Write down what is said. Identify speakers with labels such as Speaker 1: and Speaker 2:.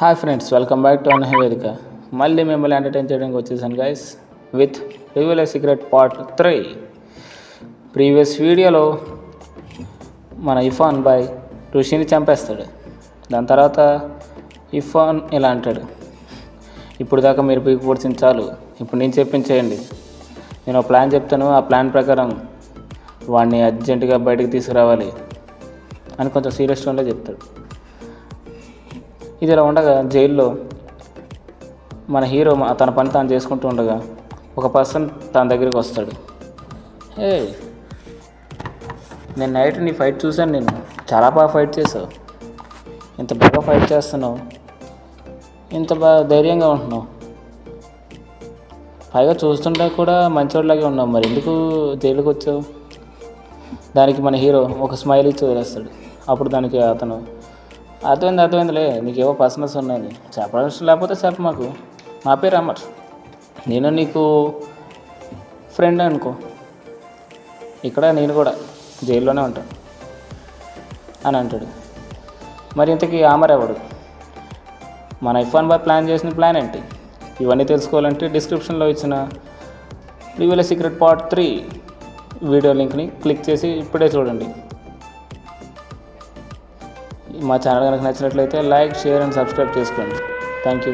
Speaker 1: Hi friends, welcome back to అనహవేదిక. మళ్ళీ మిమ్మల్ని ఎంటర్టైన్ చేయడానికి వచ్చేసాను guys with reveal a secret part 3. Previous వీడియోలో మన ఇఫాన్ బాయ్ ఋషిని చంపేస్తాడు. దాని తర్వాత ఇఫాన్ ఇలా అంటాడు, ఇప్పుడు దాకా మీరు పీకు పొడిచింది చాలు, ఇప్పుడు నేను చెప్పించేయండి. నేను ఒక ప్లాన్ చెప్తాను, ఆ ప్లాన్ ప్రకారం వాడిని అర్జెంటుగా బయటకు తీసుకురావాలి అని కొంచెం సీరియస్ టోన్లో చెప్తాడు. ఇది ఇలా ఉండగా జైల్లో మన హీరో తన పని తాను చేసుకుంటూ ఉండగా ఒక పర్సన్ తన దగ్గరికి వస్తాడు. నేను నైట్ నీ ఫైట్ చూశాను, నేను చాలా బాగా ఫైట్ చేసావు, ఇంత బాగా ఫైట్ చేస్తున్నావు, ఇంత బాగా ధైర్యంగా ఉంటున్నావు, పైగా చూస్తుంటే కూడా మంచివాడిలాగే ఉన్నావు, మరి ఎందుకు జైలుకి వచ్చావు? దానికి మన హీరో ఒక స్మైల్ ఇచ్చి వదిలేస్తాడు. అప్పుడు దానికి అతను అర్థమైందిలే, నీకేవో పర్సనల్స్ ఉన్నాయి, చెప్పడం లేకపోతే చెప్ప, మాకు నా పేరు అమర్, నేను నీకు ఫ్రెండ్ అనుకో, ఇక్కడ నేను కూడా జైల్లోనే ఉంటాను అని అంటాడు. మరి ఇంతకీ అమర్ ఎవడు? మన ఇఫాన్ బాయ్ ప్లాన్ చేసిన ప్లాన్ ఏంటి? ఇవన్నీ తెలుసుకోవాలంటే డిస్క్రిప్షన్లో ఇచ్చిన reveal a secret part 3 video లింక్ని క్లిక్ చేసి ఇప్పుడే చూడండి. మా ఛానల్ కనుక నచ్చినట్లయితే లైక్, షేర్ అండ్ సబ్స్క్రైబ్ చేసుకోండి. Thank you.